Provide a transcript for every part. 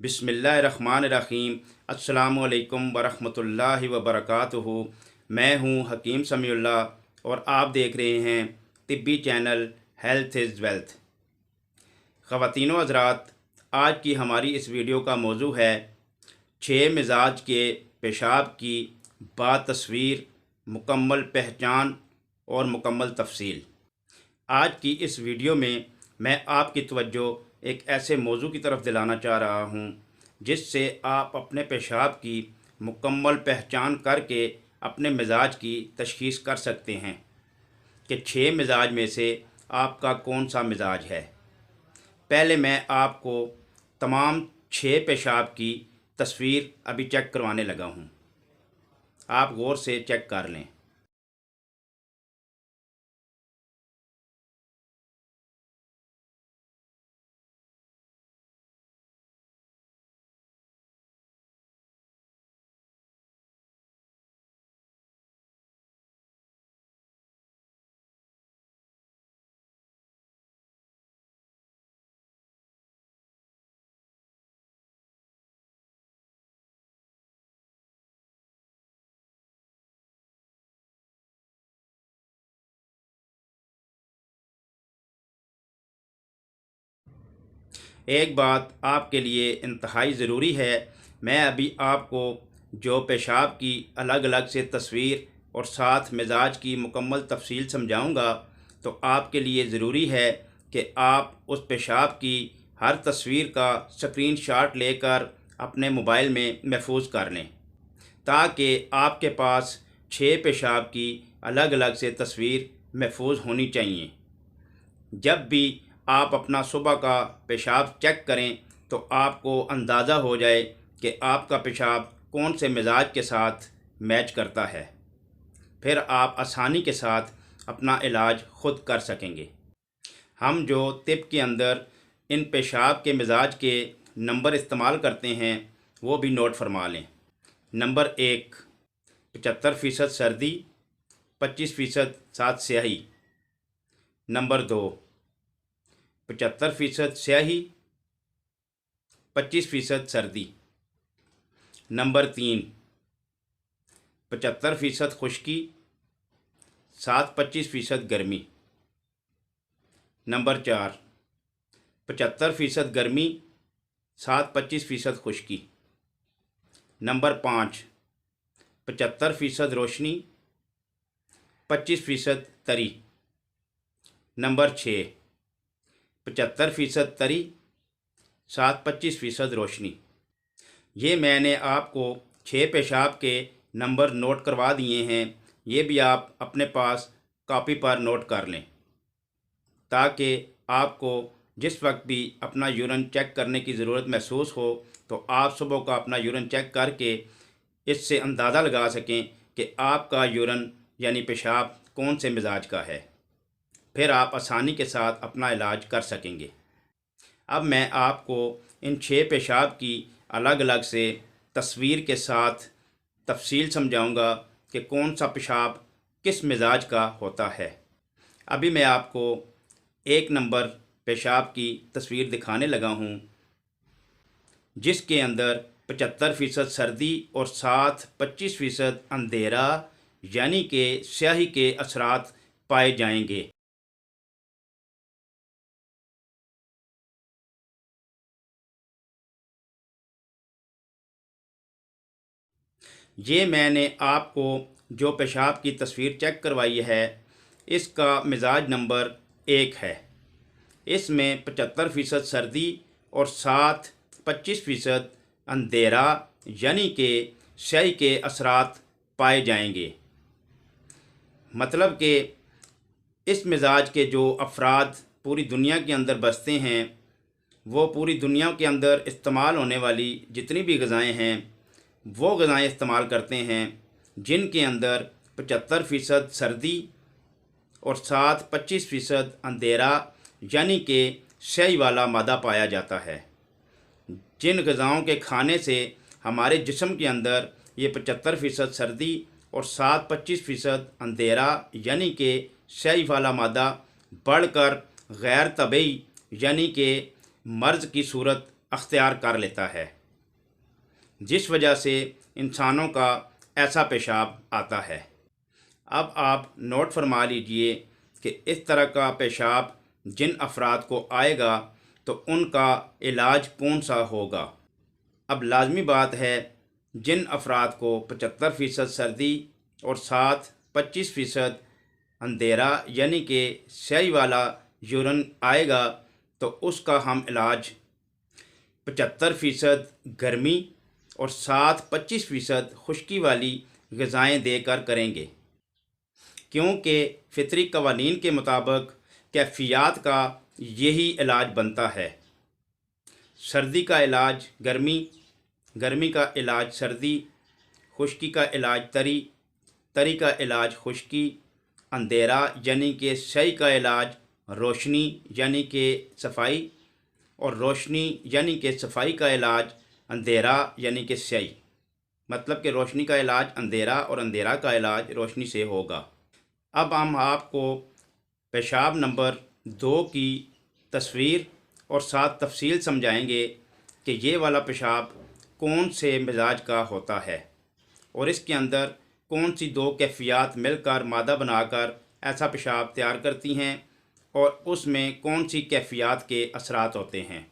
बिस्मिल्लाहिर्रहमानिर्रहीम। अस्सलामुअलैकुम वरहमतुल्लाहि वबरकातुहू। मैं हूँ हकीम समीउल्लाह और आप देख रहे हैं तिब्बी चैनल हेल्थ इज़ वेल्थ। ख़वातीनो हज़रात, आज की हमारी इस वीडियो का मौजू है 6 मिजाज के पेशाब की बातस्वीर, मुकम्मल पहचान और मुकम्मल तफसील। आज की इस वीडियो में मैं आपकी तवज्जो एक ऐसे मौजू की तरफ दिलाना चाह रहा हूँ जिससे आप अपने पेशाब की मुकम्मल पहचान करके अपने मिजाज की तशख़ीस कर सकते हैं कि 6 मिजाज में से आपका कौन सा मिजाज है। पहले मैं आपको तमाम 6 पेशाब की तस्वीर अभी चेक करवाने लगा हूँ, आप गौर से चेक कर लें। एक बात आपके लिए इंतहाई ज़रूरी है, मैं अभी आपको जो पेशाब की अलग अलग से तस्वीर और साथ मिजाज की मुकम्मल तफसील समझाऊंगा, तो आपके लिए ज़रूरी है कि आप उस पेशाब की हर तस्वीर का स्क्रीन शॉट लेकर अपने मोबाइल में महफूज कर लें, ताकि आपके पास 6 पेशाब की अलग अलग से तस्वीर महफूज होनी चाहिए। जब भी आप अपना सुबह का पेशाब चेक करें तो आपको अंदाज़ा हो जाए कि आपका पेशाब कौन से मिजाज के साथ मैच करता है। फिर आप आसानी के साथ अपना इलाज ख़ुद कर सकेंगे। हम जो तिब के अंदर इन पेशाब के मिजाज के नंबर इस्तेमाल करते हैं वो भी नोट फरमा लें। नंबर 1, 75% सर्दी, 25% साथ स्याही। नंबर 2, 75% स्याही, 25% सर्दी। नंबर 3, 75% खुश्की, साथ 25% गर्मी। नंबर 4, 75% गर्मी, साथ 25% खुश्की। नंबर 5, 75% रोशनी, 25% तरी। नंबर 6, 75% तरी, साथ 25% रोशनी। ये मैंने आपको 6 पेशाब के नंबर नोट करवा दिए हैं, ये भी आप अपने पास कॉपी पर नोट कर लें, ताकि आपको जिस वक्त भी अपना यूरिन चेक करने की ज़रूरत महसूस हो तो आप सुबह का अपना यूरिन चेक करके इससे अंदाज़ा लगा सकें कि आपका यूरिन यानी पेशाब कौन से मिजाज का है। फिर आप आसानी के साथ अपना इलाज कर सकेंगे। अब मैं आपको इन 6 पेशाब की अलग अलग से तस्वीर के साथ तफसील समझाऊंगा कि कौन सा पेशाब किस मिजाज का होता है। अभी मैं आपको 1 नंबर पेशाब की तस्वीर दिखाने लगा हूँ, जिसके अंदर 75% सर्दी और साथ 25% अंधेरा यानी कि स्याही के असरात पाए जाएंगे। ये मैंने आपको जो पेशाब की तस्वीर चेक करवाई है, इसका मिजाज नंबर 1 है। इसमें 75% सर्दी और साथ 25% अंधेरा यानी कि स्याही के असरात पाए जाएंगे। मतलब कि इस मिजाज के जो अफराद पूरी दुनिया के अंदर बसते हैं, वो पूरी दुनिया के अंदर इस्तेमाल होने वाली जितनी भी ग़िज़ाएँ हैं वो ग़िज़ाएँ इस्तेमाल करते हैं जिनके अंदर 75% सर्दी और साथ 25% अंधेरा यानी कि स्याही वाला मादा पाया जाता है। जिन ग़िज़ाओं के खाने से हमारे जिस्म के अंदर ये 75% सर्दी और साथ 25% अंधेरा यानी कि स्याही वाला मादा बढ़कर गैर तबई यानी कि मर्ज़ की सूरत اختیار کر لیتا ہے، جس وجہ سے انسانوں کا ایسا پیشاب آتا ہے۔ اب آپ نوٹ فرما لیجئے کہ اس طرح کا پیشاب جن افراد کو آئے گا تو ان کا علاج کون سا ہوگا۔ اب لازمی بات ہے، جن افراد کو 75% سردی اور ساتھ 25% اندھیرا یعنی کہ سیاہی والا یورین آئے گا تو اس کا ہم علاج 75% گرمی اور ساتھ 25% خشکی والی غذائیں دے کر کریں گے، کیونکہ فطری قوانین کے مطابق کیفیات کا یہی علاج بنتا ہے۔ سردی کا علاج گرمی، گرمی کا علاج سردی، خشکی کا علاج تری، تری کا علاج خشکی، اندھیرا یعنی کہ سیاہی کا علاج روشنی یعنی کہ صفائی، اور روشنی یعنی کہ صفائی کا علاج اندھیرا یعنی کہ سیاہی، مطلب کہ روشنی کا علاج اندھیرا اور اندھیرا کا علاج روشنی سے ہوگا۔ اب ہم آپ کو پیشاب نمبر 2 کی تصویر اور ساتھ تفصیل سمجھائیں گے کہ یہ والا پیشاب کون سے مزاج کا ہوتا ہے اور اس کے اندر کون سی 2 کیفیات مل کر مادہ بنا کر ایسا پیشاب تیار کرتی ہیں اور اس میں کون سی کیفیات کے اثرات ہوتے ہیں۔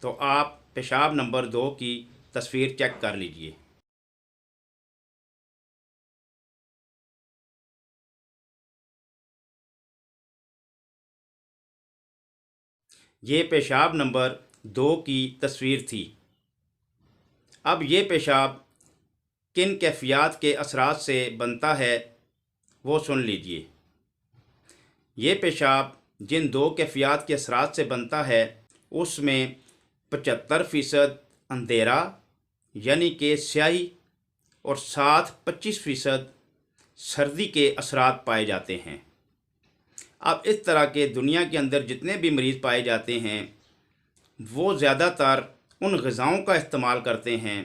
تو آپ پیشاب نمبر 2 کی تصویر چیک کر لیجئے۔ یہ پیشاب نمبر 2 کی تصویر تھی۔ اب یہ پیشاب کن کیفیات کے اثرات سے بنتا ہے وہ سن لیجئے۔ یہ پیشاب جن 2 کیفیات کے اثرات سے بنتا ہے اس میں 75% اندھیرا یعنی کہ سیاہی اور ساتھ 25% سردی کے اثرات پائے جاتے ہیں۔ اب اس طرح کے دنیا کے اندر جتنے بھی مریض پائے جاتے ہیں وہ زیادہ تر ان غذاؤں کا استعمال کرتے ہیں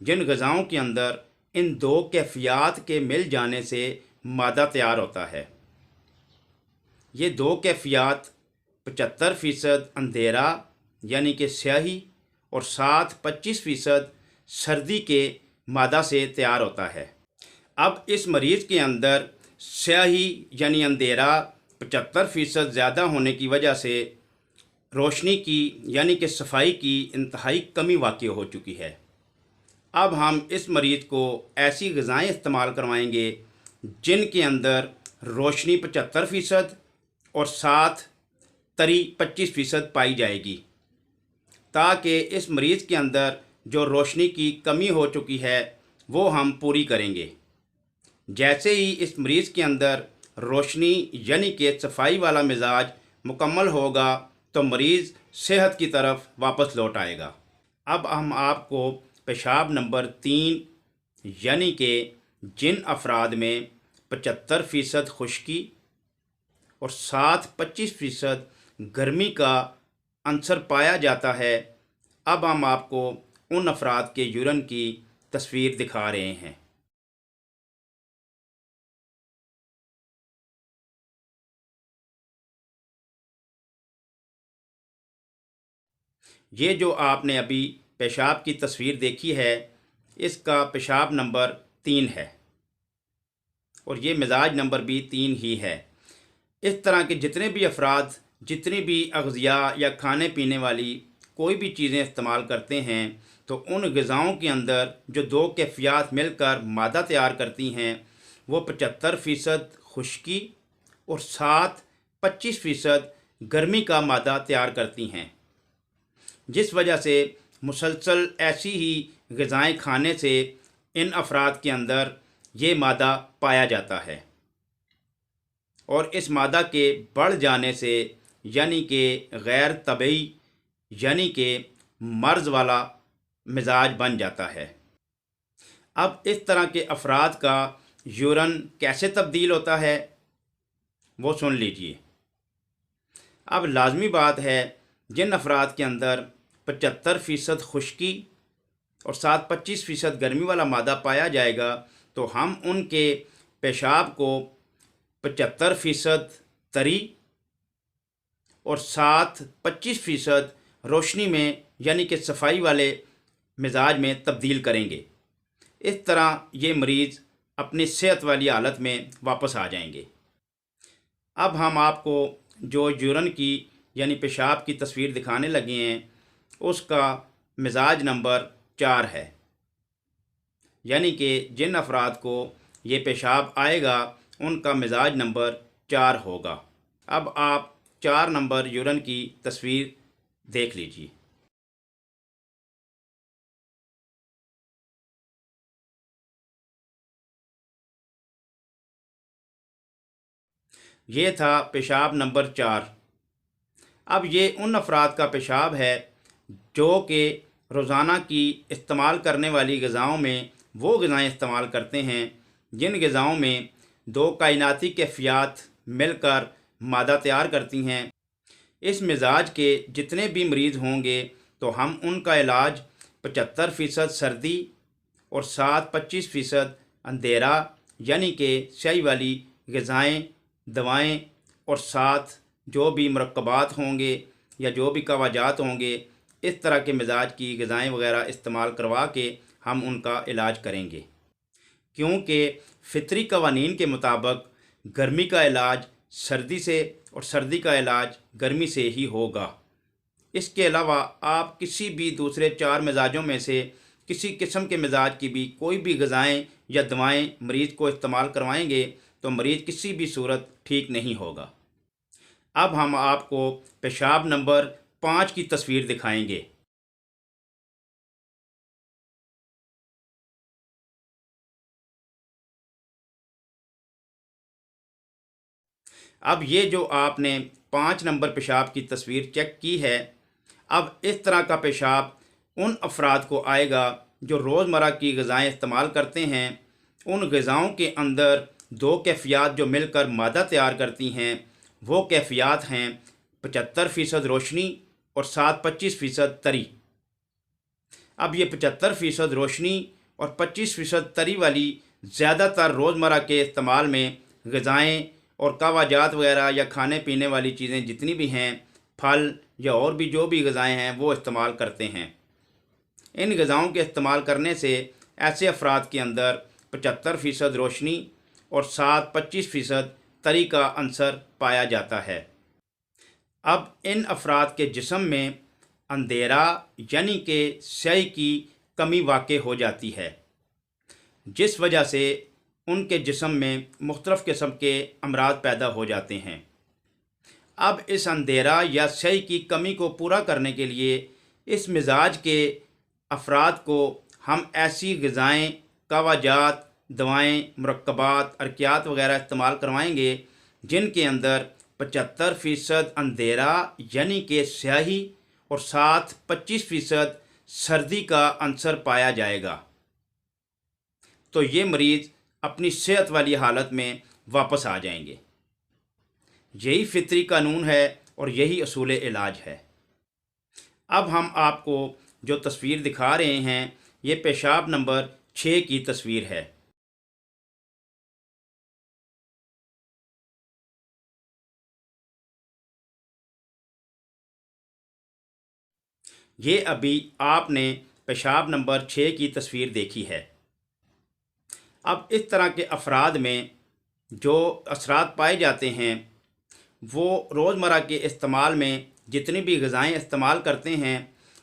جن غذاؤں کے اندر ان 2 کیفیات کے مل جانے سے مادہ تیار ہوتا ہے۔ یہ 2 کیفیات 75% اندھیرا یعنی کہ سیاہی اور ساتھ 25% سردی کے مادہ سے تیار ہوتا ہے۔ اب اس مریض کے اندر سیاہی یعنی اندھیرا 75% زیادہ ہونے کی وجہ سے روشنی کی یعنی کہ صفائی کی انتہائی کمی واقع ہو چکی ہے۔ اب ہم اس مریض کو ایسی غذائیں استعمال کروائیں گے جن کے اندر روشنی 75% اور ساتھ تری 25% پائی جائے گی، تاکہ اس مریض کے اندر جو روشنی کی کمی ہو چکی ہے وہ ہم پوری کریں گے۔ جیسے ہی اس مریض کے اندر روشنی یعنی کہ صفائی والا مزاج مکمل ہوگا تو مریض صحت کی طرف واپس لوٹ آئے گا۔ اب ہم آپ کو پیشاب نمبر 3 یعنی کہ جن افراد میں 75% خشکی اور ساتھ 25% گرمی کا عنصر پایا جاتا ہے، اب ہم آپ کو ان افراد کے یورین کی تصویر دکھا رہے ہیں۔ یہ جو آپ نے ابھی پیشاب کی تصویر دیکھی ہے اس کا پیشاب نمبر 3 ہے اور یہ مزاج نمبر بھی 3 ہی ہے۔ اس طرح کے جتنے بھی افراد جتنی بھی اغذیاء یا کھانے پینے والی کوئی بھی چیزیں استعمال کرتے ہیں تو ان غذاؤں کے اندر جو 2 کیفیات مل کر مادہ تیار کرتی ہیں وہ 75% خشکی اور ساتھ 25% گرمی کا مادہ تیار کرتی ہیں، جس وجہ سے مسلسل ایسی ہی غذائیں کھانے سے ان افراد کے اندر یہ مادہ پایا جاتا ہے اور اس مادہ کے بڑھ جانے سے یعنی کہ غیر طبعی یعنی کہ مرض والا مزاج بن جاتا ہے۔ اب اس طرح کے افراد کا یورین کیسے تبدیل ہوتا ہے وہ سن لیجئے۔ اب لازمی بات ہے، جن افراد کے اندر 75% خشکی اور ساتھ 25% گرمی والا مادہ پایا جائے گا تو ہم ان کے پیشاب کو 75% تری اور ساتھ 25% روشنی میں یعنی کہ صفائی والے مزاج میں تبدیل کریں گے۔ اس طرح یہ مریض اپنی صحت والی حالت میں واپس آ جائیں گے۔ اب ہم آپ کو جو یورین کی یعنی پیشاب کی تصویر دکھانے لگے ہیں اس کا مزاج نمبر 4 ہے، یعنی کہ جن افراد کو یہ پیشاب آئے گا ان کا مزاج نمبر 4 ہوگا۔ اب آپ 4 نمبر یورین کی تصویر دیکھ لیجیے۔ یہ تھا پیشاب نمبر 4۔ اب یہ ان افراد کا پیشاب ہے جو کہ روزانہ کی استعمال کرنے والی غذاؤں میں وہ غذائیں استعمال کرتے ہیں جن غذاؤں میں 2 کائناتی کیفیات مل کر مادہ تیار کرتی ہیں۔ اس مزاج کے جتنے بھی مریض ہوں گے تو ہم ان کا علاج 75% سردی اور 25% اندھیرا یعنی کہ سیاہی والی غذائیں، دوائیں اور ساتھ جو بھی مرکبات ہوں گے یا جو بھی خواجات ہوں گے اس طرح کے مزاج کی غذائیں وغیرہ استعمال کروا کے ہم ان کا علاج کریں گے، کیونکہ فطری قوانین کے مطابق گرمی کا علاج سردی سے اور سردی کا علاج گرمی سے ہی ہوگا۔ اس کے علاوہ آپ کسی بھی دوسرے 4 مزاجوں میں سے کسی قسم کے مزاج کی بھی کوئی بھی غذائیں یا دوائیں مریض کو استعمال کروائیں گے تو مریض کسی بھی صورت ٹھیک نہیں ہوگا۔ اب ہم آپ کو پیشاب نمبر 5 کی تصویر دکھائیں گے۔ اب یہ جو آپ نے 5 نمبر پیشاب کی تصویر چیک کی ہے، اب اس طرح کا پیشاب ان افراد کو آئے گا جو روزمرہ کی غذائیں استعمال کرتے ہیں۔ ان غذاؤں کے اندر 2 کیفیات جو مل کر مادہ تیار کرتی ہیں وہ کیفیات ہیں 75% روشنی اور 25% تری۔ اب یہ 75% روشنی اور 25% تری والی زیادہ تر روزمرہ کے استعمال میں غذائیں اور خواجات وغیرہ یا کھانے پینے والی چیزیں جتنی بھی ہیں، پھل یا اور بھی جو بھی غذائیں ہیں وہ استعمال کرتے ہیں۔ ان غذاؤں کے استعمال کرنے سے ایسے افراد کے اندر 75% روشنی اور 25% تری کا عنصر پایا جاتا ہے۔ اب ان افراد کے جسم میں اندھیرا یعنی کہ سیاہی کی کمی واقع ہو جاتی ہے، جس وجہ سے ان کے جسم میں مختلف قسم کے امراض پیدا ہو جاتے ہیں۔ اب اس اندھیرا یا سیاہی کی کمی کو پورا کرنے کے لیے اس مزاج کے افراد کو ہم ایسی غذائیں، خواجات، دوائیں، مرکبات، ارکیات وغیرہ استعمال کروائیں گے جن کے اندر 75% اندھیرا یعنی کہ سیاہی اور 25% سردی کا عنصر پایا جائے گا، تو یہ مریض اپنی صحت والی حالت میں واپس آ جائیں گے۔ یہی فطری قانون ہے اور یہی اصول علاج ہے۔ اب ہم آپ کو جو تصویر دکھا رہے ہیں یہ پیشاب نمبر 6 کی تصویر ہے۔ یہ ابھی آپ نے پیشاب نمبر 6 کی تصویر دیکھی ہے۔ اب اس طرح کے افراد میں جو اثرات پائے جاتے ہیں وہ روزمرہ کے استعمال میں جتنی بھی غذائیں استعمال کرتے ہیں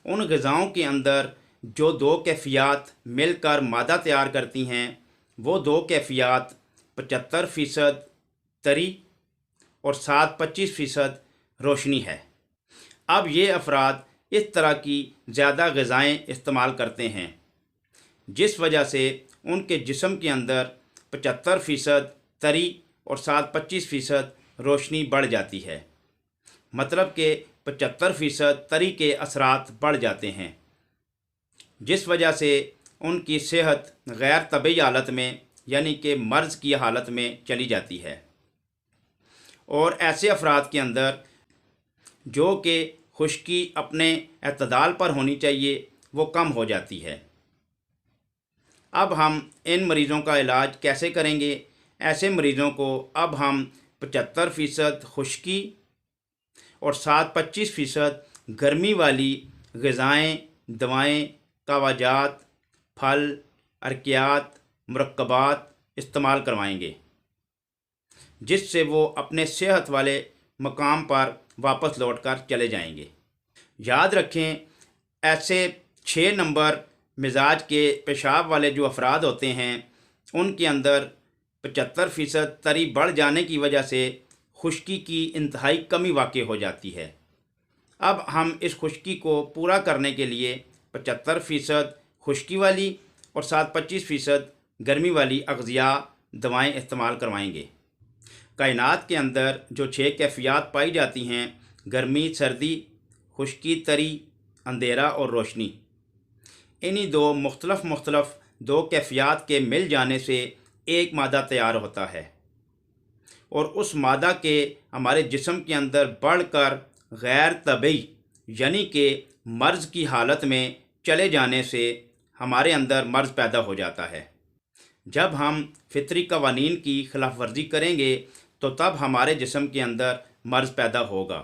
ان غذاؤں کے اندر جو 2 کیفیات مل کر مادہ تیار کرتی ہیں وہ 2 کیفیات 75% تری اور 25% روشنی ہے۔ اب یہ افراد اس طرح کی زیادہ غذائیں استعمال کرتے ہیں جس وجہ سے ان کے جسم کے اندر 75% تری اور 25% روشنی بڑھ جاتی ہے، مطلب کہ 75% تری کے اثرات بڑھ جاتے ہیں، جس وجہ سے ان کی صحت غیر طبیعی حالت میں یعنی کہ مرض کی حالت میں چلی جاتی ہے۔ اور ایسے افراد کے اندر جو کہ خشکی اپنے اعتدال پر ہونی چاہیے وہ کم ہو جاتی ہے۔ اب ہم ان مریضوں کا علاج کیسے کریں گے؟ ایسے مریضوں کو اب ہم 75% خشکی اور 25% گرمی والی ग़िज़ाएँ, दवाएँ, कावाजात, फल, अर्कियात, मुरक्कबात इस्तेमाल करवाएंगे, जिससे वो अपने सेहत वाले मकाम पर वापस लौटकर चले जाएंगे। याद रखें, ऐसे 6 नंबर मिजाज के पेशाब वाले जो अफराद होते हैं, उनके अंदर 75% तरी बढ़ जाने की वजह से खुश्की की इंतहाई कमी वाक़ हो जाती है। अब हम इस खुश्की को पूरा करने के लिए 75% खुश्की वाली और साथ 25% गर्मी वाली अग़ज़िया दवाएं इस्तेमाल करवाएंगे। कायनात के अंदर जो 6 कैफ़ियत पाई जाती हैं, गर्मी, सर्दी, खुश्की, तरी, अंधेरा और रोशनी, इन्हीं दो मुख्तलफ़ दो कैफ़ियत के मिल जाने से एक मादा तैयार होता है, और उस मादा के हमारे जिस्म के अंदर बढ़कर गैर तबई यानी कि मर्ज़ की हालत में चले जाने से हमारे अंदर मर्ज़ पैदा हो जाता है। जब हम फितरी कवानीन की खिलाफ वर्जी करेंगे तो तब हमारे जिस्म के अंदर मर्ज़ पैदा होगा।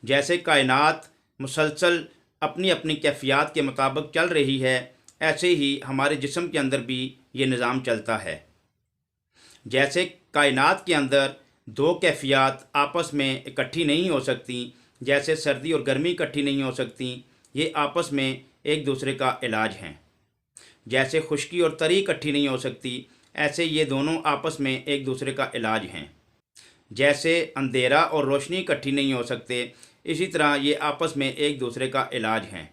जैसे कायनात मुसलसल अपनी अपनी कैफ़ियत के मुताबिक चल रही है, ऐसे ही हमारे जिस्म के अंदर भी ये निज़ाम चलता है। जैसे कायनात के अंदर दो कैफ़ियत आपस में इकट्ठी नहीं हो सकती, जैसे सर्दी और गर्मी इकट्ठी नहीं हो सकती, ये आपस में एक दूसरे का इलाज हैं। जैसे खुश्की और तरी इकट्ठी नहीं हो सकती, ऐसे ये दोनों आपस में एक दूसरे का इलाज हैं। जैसे अंधेरा और रोशनी इकट्ठी नहीं हो सकते, इसी तरह ये आपस में एक दूसरे का इलाज हैं।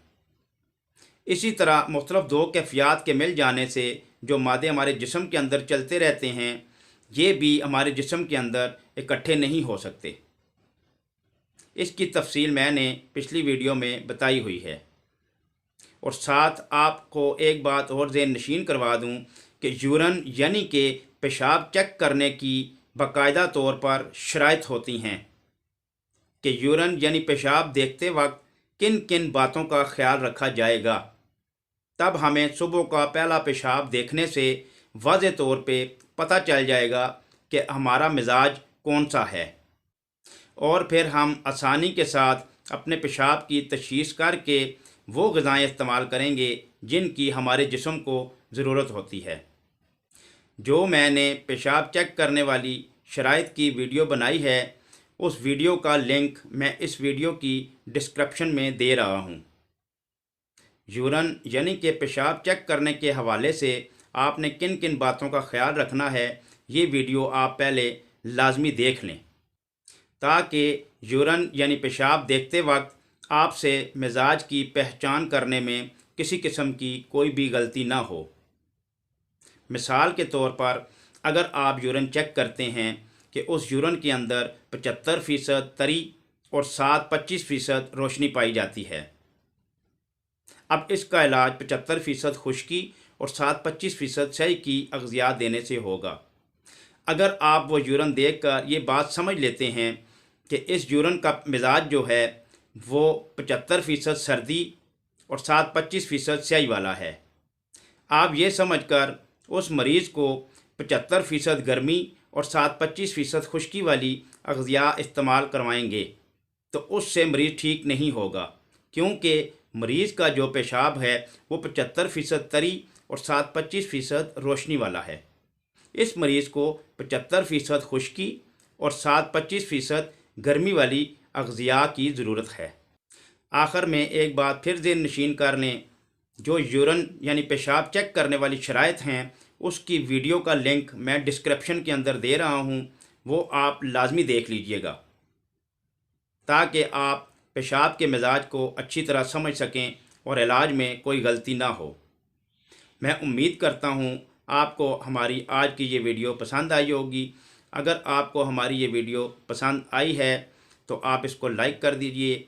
इसी तरह मुख्तलिफ दो कैफ़ियत के मिल जाने से जो मादे हमारे जिस्म के अंदर चलते रहते हैं, ये भी हमारे जिस्म के अंदर इकट्ठे नहीं हो सकते। इसकी तफसील मैंने पिछली वीडियो में बताई हुई है। और साथ आपको एक बात और ज़हन नशीन करवा दूं कि यूरन यानी कि पेशाब चेक करने की बाकायदा तौर पर शराइत होती हैं कि यूरन यानी पेशाब देखते वक्त किन किन बातों का ख्याल रखा जाएगा। तब हमें सुबह का पहला पेशाब देखने से वाज़ेह तौर पे पता चल जाएगा कि हमारा मिजाज कौन सा है, और फिर हम आसानी के साथ अपने पेशाब की तशख़ीस करके वो ग़िज़ाएँ इस्तेमाल करेंगे जिनकी हमारे जिस्म को ज़रूरत होती है। जो मैंने पेशाब चेक करने वाली शराइत की वीडियो बनाई है, उस वीडियो का लिंक मैं इस वीडियो की डिस्क्रिप्शन में दे रहा हूँ। यूरन यानी कि पेशाब चेक करने के हवाले से आपने किन किन बातों का ख्याल रखना है, ये वीडियो आप पहले लाजमी देख लें, ताकि यूरन यानी पेशाब देखते वक्त आपसे मिजाज की पहचान करने में किसी किस्म की कोई भी गलती ना हो। मिसाल के तौर पर अगर आप यूरन चेक करते हैं कि उस यूरन के अंदर 75% तरी और 25% रोशनी पाई जाती है, अब इसका इलाज 75% खुश्की और 25% सही की अग़ज़िया देने से होगा। अगर आप वो यूरन देख कर ये बात समझ लेते हैं कि इस यूरन का मिजाज जो है वो 75% सर्दी और 25% स्याही वाला है, आप ये समझकर उस मरीज़ को 75% गर्मी और 25% खुश्की वाली अग़ज़िया इस्तेमाल करवाएंगे, तो उससे मरीज़ ठीक नहीं होगा, क्योंकि मरीज़ का जो पेशाब है वो 75% तरी और 25% रोशनी वाला है। इस मरीज़ को 75% खुश्की और 25% गर्मी वाली अग़ज़िया की ज़रूरत है। आखिर में एक बात फिर ज़हन नशीन कर लें, जो यूरन यानी पेशाब चेक करने वाली शराइत हैं, उसकी वीडियो का लिंक मैं डिस्क्रिप्शन के अंदर दे रहा हूँ, वो आप लाजमी देख लीजिएगा, ताकि आप पेशाब के मिजाज को अच्छी तरह समझ सकें और इलाज में कोई गलती ना हो। मैं उम्मीद करता हूँ आपको हमारी आज की ये वीडियो पसंद आई होगी। अगर आपको हमारी ये वीडियो पसंद आई है तो आप इसको लाइक कर दीजिए,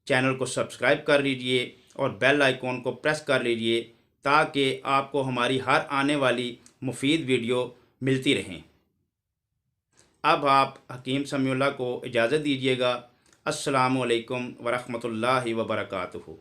चैनल को सब्सक्राइब कर लीजिए और बेल आइकॉन को प्रेस कर लीजिए, ताकि आपको हमारी हर आने वाली मुफीद वीडियो मिलती रहें। अब आप हकीम समीउल्लाह को इजाज़त दीजिएगा। अस्सलामु अलैकुम वरहमतुल्लाहि वबरकातुहू।